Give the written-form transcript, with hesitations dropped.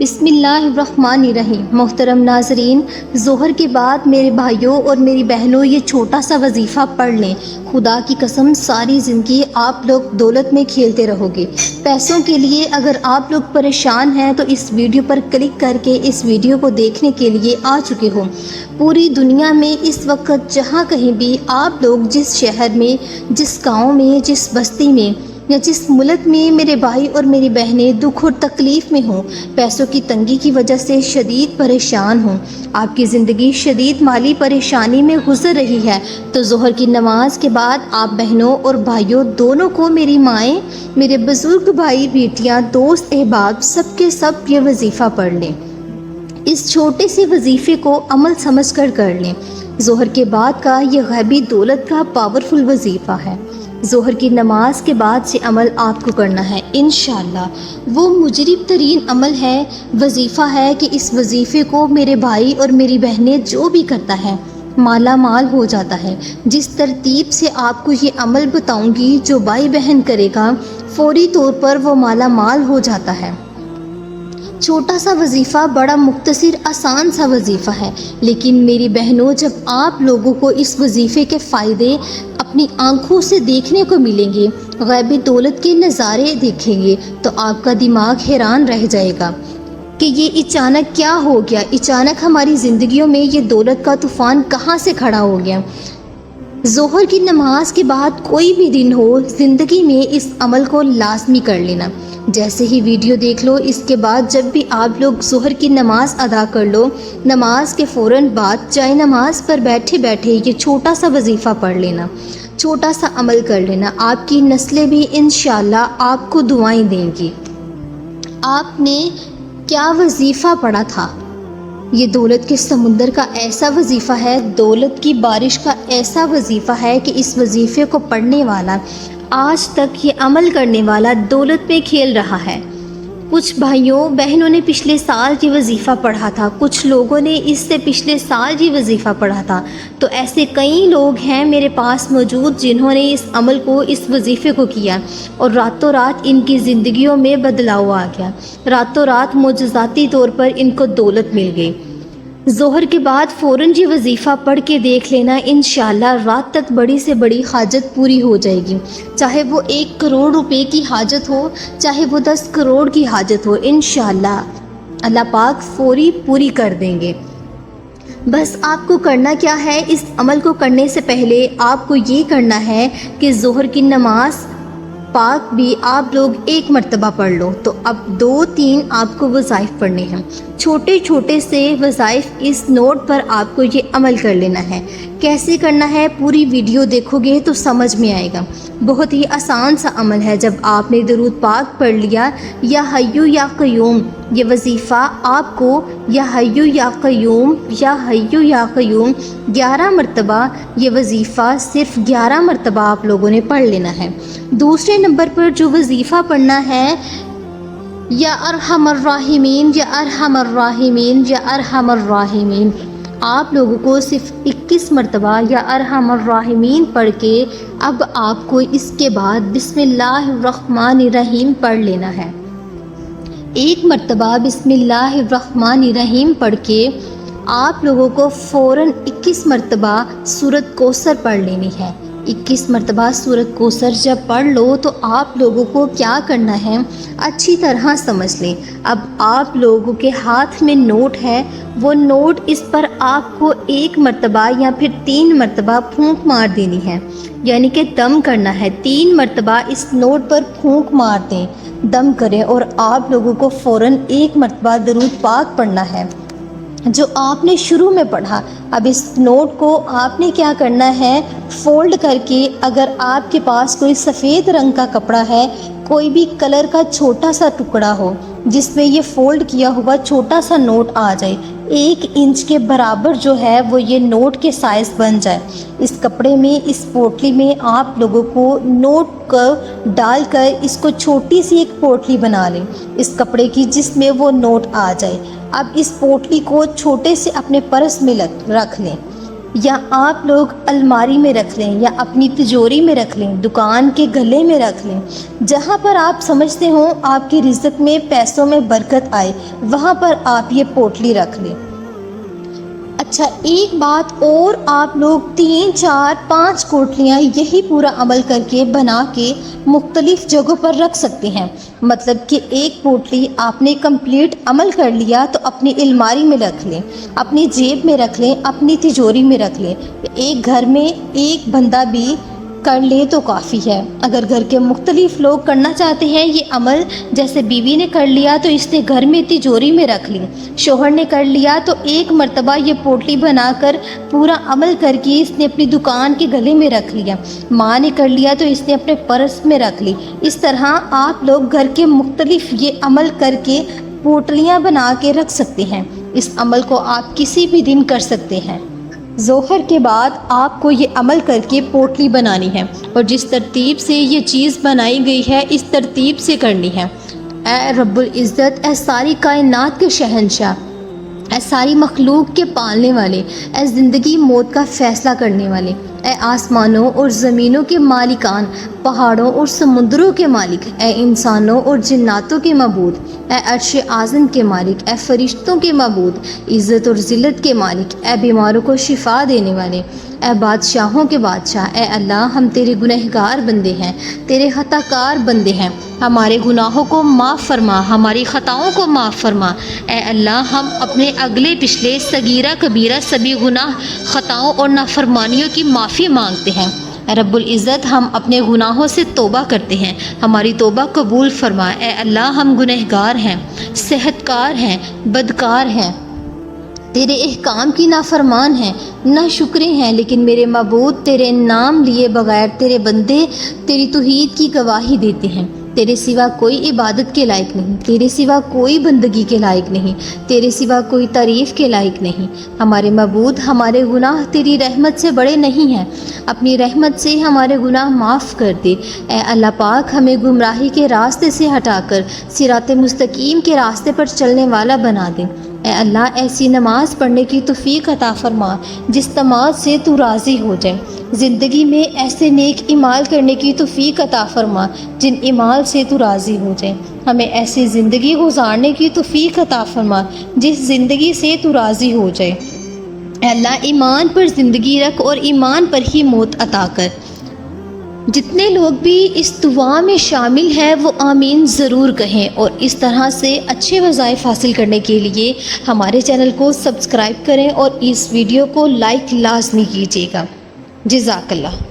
بسم اللہ الرحمن الرحیم۔ محترم ناظرین، ظہر کے بعد میرے بھائیوں اور میری بہنوں یہ چھوٹا سا وظیفہ پڑھ لیں۔ خدا کی قسم ساری زندگی آپ لوگ دولت میں کھیلتے رہو گے۔ پیسوں کے لیے اگر آپ لوگ پریشان ہیں تو اس ویڈیو پر کلک کر کے اس ویڈیو کو دیکھنے کے لیے آ چکے ہو۔ پوری دنیا میں اس وقت جہاں کہیں بھی آپ لوگ جس شہر میں، جس گاؤں میں، جس بستی میں یا جس ملک میں میرے بھائی اور میری بہنیں دکھ اور تکلیف میں ہوں، پیسوں کی تنگی کی وجہ سے شدید پریشان ہوں، آپ کی زندگی شدید مالی پریشانی میں گزر رہی ہے، تو ظہر کی نماز کے بعد آپ بہنوں اور بھائیوں دونوں کو، میری مائیں، میرے بزرگ بھائی بیٹیاں، دوست احباب، سب کے سب یہ وظیفہ پڑھ لیں۔ اس چھوٹے سے وظیفے کو عمل سمجھ کر لیں۔ ظہر کے بعد کا یہ غیبی دولت کا پاورفل وظیفہ ہے۔ ظہر کی نماز کے بعد سے عمل آپ کو کرنا ہے انشاءاللہ۔ وہ مجرب ترین عمل ہے، وظیفہ ہے کہ اس وظیفے کو میرے بھائی اور میری بہنیں جو بھی کرتا ہے مالا مال ہو جاتا ہے۔ جس ترتیب سے آپ کو یہ عمل بتاؤں گی، جو بھائی بہن کرے گا فوری طور پر وہ مالا مال ہو جاتا ہے۔ چھوٹا سا وظیفہ، بڑا مختصر آسان سا وظیفہ ہے، لیکن میری بہنوں جب آپ لوگوں کو اس وظیفے کے فائدے اپنی آنکھوں سے دیکھنے کو ملیں گے، غیبی دولت کے نظارے دیکھیں گے، تو آپ کا دماغ حیران رہ جائے گا کہ یہ اچانک کیا ہو گیا، اچانک ہماری زندگیوں میں یہ دولت کا طوفان کہاں سے کھڑا ہو گیا۔ ظہر کی نماز کے بعد کوئی بھی دن ہو، زندگی میں اس عمل کو لازمی کر لینا۔ جیسے ہی ویڈیو دیکھ لو، اس کے بعد جب بھی آپ لوگ ظہر کی نماز ادا کر لو، نماز کے فوراً بعد چائے نماز پر بیٹھے بیٹھے یہ چھوٹا سا وظیفہ پڑھ لینا، چھوٹا سا عمل کر لینا۔ آپ کی نسلیں بھی انشاءاللہ آپ کو دعائیں دیں گی۔ آپ نے کیا وظیفہ پڑھا تھا؟ یہ دولت کے سمندر کا ایسا وظیفہ ہے، دولت کی بارش کا ایسا وظیفہ ہے کہ اس وظیفے کو پڑھنے والا، آج تک یہ عمل کرنے والا دولت میں کھیل رہا ہے۔ کچھ بھائیوں بہنوں نے پچھلے سال یہ وظیفہ پڑھا تھا، کچھ لوگوں نے اس سے پچھلے سال یہ وظیفہ پڑھا تھا، تو ایسے کئی لوگ ہیں میرے پاس موجود جنہوں نے اس عمل کو، اس وظیفے کو کیا اور راتوں رات ان کی زندگیوں میں بدلاؤ آ گیا، راتوں رات معجزاتی طور پر ان کو دولت مل گئی۔ ظہر کے بعد فوراً یہ وظیفہ پڑھ کے دیکھ لینا، انشاءاللہ رات تک بڑی سے بڑی حاجت پوری ہو جائے گی، چاہے وہ 1 کروڑ روپے کی حاجت ہو، چاہے وہ 10 کروڑ کی حاجت ہو، انشاءاللہ اللہ پاک فوری پوری کر دیں گے۔ بس آپ کو کرنا کیا ہے، اس عمل کو کرنے سے پہلے آپ کو یہ کرنا ہے کہ ظہر کی نماز پاک بھی آپ لوگ 1 مرتبہ پڑھ لو، تو اب 2-3 آپ کو وظائف پڑھنے ہیں، چھوٹے چھوٹے سے وظائف۔ اس نوٹ پر آپ کو یہ عمل کر لینا ہے۔ کیسے کرنا ہے پوری ویڈیو دیکھو گے تو سمجھ میں آئے گا۔ بہت ہی آسان سا عمل ہے۔ جب آپ نے درود پاک پڑھ لیا، یا حیو یا قیوم، یہ وظیفہ آپ کو یا حیو یا قیوم، یا حیو یا قیوم 11 مرتبہ، یہ وظیفہ صرف 11 مرتبہ آپ لوگوں نے پڑھ لینا ہے۔ دوسرے نمبر پر جو وظیفہ پڑھنا ہے، یا ارحم الراحمین، یا ارحم الراحمین، یا ارحم الراحمین، آپ لوگوں کو صرف 21 مرتبہ یا ارحم الراحمین پڑھ کے اب آپ کو اس کے بعد بسم اللہ الرحمن الرحیم پڑھ لینا ہے۔ 1 مرتبہ بسم اللہ الرحمن الرحیم پڑھ کے آپ لوگوں کو فوراً 21 مرتبہ سورۃ کوثر پڑھ لینی ہے۔ 21 مرتبہ سورۃ کوثر جب پڑھ لو تو آپ لوگوں کو کیا کرنا ہے اچھی طرح سمجھ لیں۔ اب آپ لوگوں کے ہاتھ میں نوٹ ہے، وہ نوٹ اس پر آپ کو 1 مرتبہ یا پھر 3 مرتبہ پھونک مار دینی ہے، یعنی کہ دم کرنا ہے۔ 3 مرتبہ اس نوٹ پر پھونک مار دیں، دم کریں، اور آپ لوگوں کو فوراً 1 مرتبہ درود پاک پڑھنا ہے جو آپ نے شروع میں پڑھا۔ اب اس نوٹ کو آپ نے کیا کرنا ہے، فولڈ کر کے، اگر آپ کے پاس کوئی سفید رنگ کا کپڑا ہے، کوئی بھی کلر کا چھوٹا سا ٹکڑا ہو جس میں یہ فولڈ کیا ہوا چھوٹا سا نوٹ آ جائے، 1 انچ کے برابر جو ہے وہ یہ نوٹ کے سائز بن جائے، اس کپڑے میں، اس پوٹلی میں آپ لوگوں کو نوٹ کو ڈال کر اس کو چھوٹی سی ایک پوٹلی بنا لیں اس کپڑے کی، جس میں وہ نوٹ آ جائے۔ اب اس پوٹلی کو چھوٹے سے اپنے پرس میں رکھ لیں۔ یا آپ لوگ الماری میں رکھ لیں یا اپنی تجوری میں رکھ لیں، دکان کے گلے میں رکھ لیں، جہاں پر آپ سمجھتے ہوں آپ کی رزق میں پیسوں میں برکت آئے وہاں پر آپ یہ پوٹلی رکھ لیں۔ اچھا ایک بات اور، آپ لوگ 3 4 5 کوٹلیاں یہی پورا عمل کر کے بنا کے مختلف جگہوں پر رکھ سکتے ہیں۔ مطلب کہ ایک پوٹلی آپ نے کمپلیٹ عمل کر لیا تو اپنی الماری میں رکھ لیں، اپنی جیب میں رکھ لیں، اپنی تجوری میں رکھ لیں۔ ایک گھر میں ایک بندہ بھی کر لے تو کافی ہے۔ اگر گھر کے مختلف لوگ کرنا چاہتے ہیں یہ عمل، جیسے بیوی نے کر لیا تو اس نے گھر میں تجوری میں رکھ لی، شوہر نے کر لیا تو ایک مرتبہ یہ پوٹلی بنا کر پورا عمل کر کے اس نے اپنی دکان کے گلے میں رکھ لیا، ماں نے کر لیا تو اس نے اپنے پرس میں رکھ لی۔ اس طرح آپ لوگ گھر کے مختلف یہ عمل کر کے پوٹلیاں بنا کے رکھ سکتے ہیں۔ اس عمل کو آپ کسی بھی دن کر سکتے ہیں۔ ظہر کے بعد آپ کو یہ عمل کر کے پوٹلی بنانی ہے اور جس ترتیب سے یہ چیز بنائی گئی ہے اس ترتیب سے کرنی ہے۔ اے رب العزت، اے ساری کائنات کے شہنشاہ، اے ساری مخلوق کے پالنے والے، اے زندگی موت کا فیصلہ کرنے والے، اے آسمانوں اور زمینوں کے مالکان، پہاڑوں اور سمندروں کے مالک، اے انسانوں اور جناتوں کے معبود، اے عرش اعظم کے مالک، اے فرشتوں کے معبود، عزت اور ذلت کے مالک، اے بیماروں کو شفا دینے والے، اے بادشاہوں کے بادشاہ، اے اللہ ہم تیرے گنہگار بندے ہیں، تیرے خطا کار بندے ہیں، ہمارے گناہوں کو معاف فرما، ہماری خطاؤں کو معاف فرما۔ اے اللہ ہم اپنے اگلے پچھلے صغیرہ کبیرہ سبھی گناہ، خطاؤں اور نافرمانیوں کی معافی مانگتے ہیں۔ اے رب العزت ہم اپنے گناہوں سے توبہ کرتے ہیں، ہماری توبہ قبول فرما۔ اے اللہ ہم گنہگار ہیں، صحت کار ہیں، بدکار ہیں، تیرے احکام کی نافرمان ہیں، نہ شکرے ہیں، لیکن میرے معبود تیرے نام لیے بغیر تیرے بندے تیری توحید کی گواہی دیتے ہیں۔ تیرے سوا کوئی عبادت کے لائق نہیں، تیرے سوا کوئی بندگی کے لائق نہیں، تیرے سوا کوئی تعریف کے لائق نہیں۔ ہمارے معبود ہمارے گناہ تیری رحمت سے بڑے نہیں ہیں، اپنی رحمت سے ہمارے گناہ معاف کر دے۔ اے اللہ پاک ہمیں گمراہی کے راستے سے ہٹا کر صراط مستقیم کے راستے پر چلنے والا بنا دے۔ اے اللہ ایسی نماز پڑھنے کی توفیق عطا فرما جس نماز سے تو راضی ہو جائے، زندگی میں ایسے نیک اعمال کرنے کی توفیق عطا فرما جن اعمال سے تو راضی ہو جائے، ہمیں ایسی زندگی گزارنے کی توفیق عطا فرما جس زندگی سے تو راضی ہو جائے۔ اے اللہ ایمان پر زندگی رکھ اور ایمان پر ہی موت عطا کر۔ جتنے لوگ بھی اس دعا میں شامل ہیں وہ آمین ضرور کہیں، اور اس طرح سے اچھے وظائف حاصل کرنے کے لیے ہمارے چینل کو سبسکرائب کریں اور اس ویڈیو کو لائک لازمی کیجیے گا۔ جزاک اللہ۔